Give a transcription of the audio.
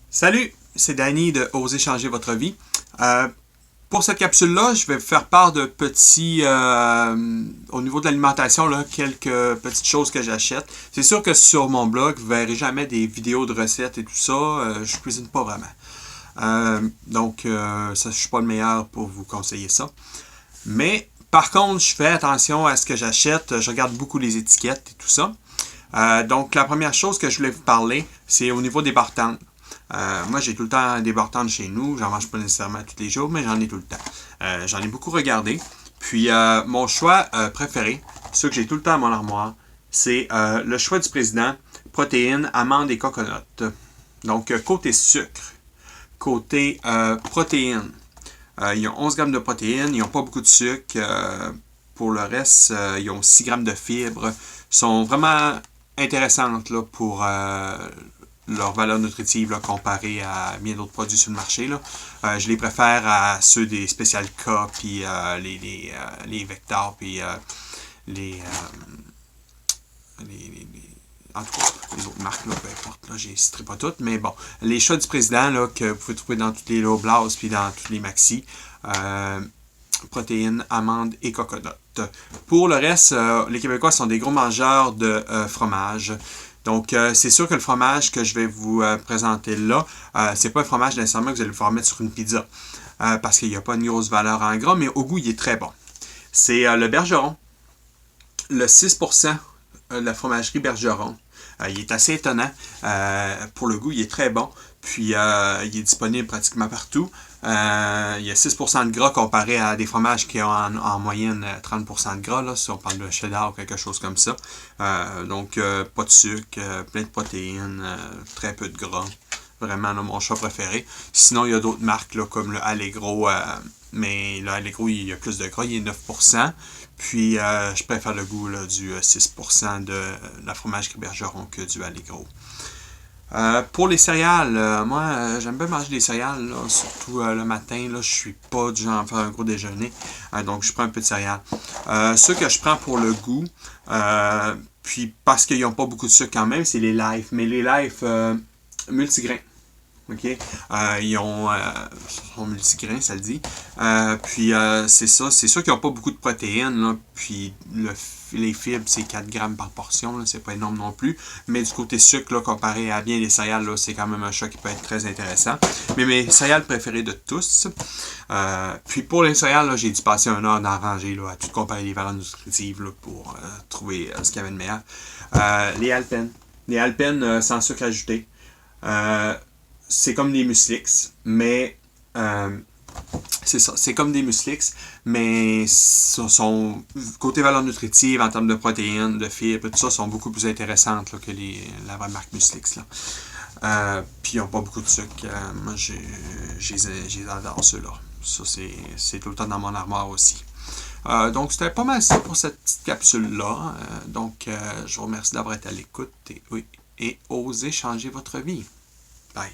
Salut, c'est Danny de Oser changer votre vie. Pour cette capsule-là, je vais vous faire part de petits, au niveau de l'alimentation, là, quelques petites choses que j'achète. C'est sûr que sur mon blog, vous ne verrez jamais des vidéos de recettes et tout ça. Je cuisine pas vraiment. Ça, je suis pas le meilleur pour vous conseiller ça. Mais par contre, je fais attention à ce que j'achète. Je regarde beaucoup les étiquettes et tout ça. Donc, la première chose que je voulais vous parler, c'est au niveau des bartendes. Moi, j'ai tout le temps des bartendes chez nous. J'en mange pas nécessairement tous les jours, mais j'en ai tout le temps. J'en ai beaucoup regardé. Puis, mon choix préféré, ceux que j'ai tout le temps à mon armoire, c'est le choix du président, protéines, amandes et coconut. Donc, côté sucre, côté protéines, ils ont 11 grammes de protéines, ils n'ont pas beaucoup de sucre. Pour le reste, ils ont 6 grammes de fibres. Ils sont vraiment intéressantes là, pour leur valeur nutritive là, comparée à bien d'autres produits sur le marché. Là. Je les préfère à ceux des Special K, puis les Vector, puis en tout cas, les autres marques, là, peu importe, là, je ne les citerai pas toutes, mais bon, les choix du président là, que vous pouvez trouver dans toutes les Low Blouse puis dans tous les Maxi, protéines, amandes et coconut. Pour le reste, les Québécois sont des gros mangeurs de fromage. Donc, c'est sûr que le fromage que je vais vous présenter là, c'est pas un fromage nécessairement que vous allez pouvoir mettre sur une pizza. Parce qu'il n'y a pas une grosse valeur en gras, mais au goût, il est très bon. C'est le Bergeron. Le 6% de la fromagerie Bergeron. Il est assez étonnant. Pour le goût, il est très bon. Puis, il est disponible pratiquement partout. Il y a 6% de gras comparé à des fromages qui ont en moyenne 30% de gras, là, si on parle de cheddar ou quelque chose comme ça. Donc, pas de sucre, plein de protéines, très peu de gras. Vraiment, là, mon choix préféré. Sinon, il y a d'autres marques là, comme le Allegro, mais le Allegro, il y a plus de gras, il est 9%. Puis, je préfère le goût là, du 6% de la fromagerie Bergeron que du Allegro. Pour les céréales, moi j'aime bien manger des céréales, là, surtout le matin. Là, je suis pas du genre à faire un gros déjeuner, donc je prends un peu de céréales. Ceux que je prends pour le goût, puis parce qu'ils n'ont pas beaucoup de sucre quand même, c'est les Life. Mais les Life multigrains. OK? Ils sont multigrains, ça le dit. Puis c'est ça. C'est sûr qu'ils n'ont pas beaucoup de protéines. Là, puis les fibres, c'est 4 grammes par portion. Là, c'est pas énorme non plus. Mais du côté sucre, là, comparé à bien les céréales, là, c'est quand même un choix qui peut être très intéressant. Mais mes céréales préférées de tous. Puis pour les céréales, là, j'ai dû passer un heure dans ranger là, à tout comparer les valeurs nutritives là, pour trouver ce qu'il y avait de meilleur. Les Alpen. Les Alpen sans sucre ajouté. C'est comme des Muslix, mais c'est ça, c'est comme des Muslix, mais sont côté valeur nutritive en termes de protéines, de fibres, tout ça, sont beaucoup plus intéressantes là, que la vraie marque Muslix. Puis ils n'ont pas beaucoup de sucre. Moi, j'adore ceux-là. Ça, c'est tout le temps dans mon armoire aussi. Donc, c'était pas mal ça pour cette petite capsule-là. Je vous remercie d'avoir été à l'écoute et osez changer votre vie. Bye.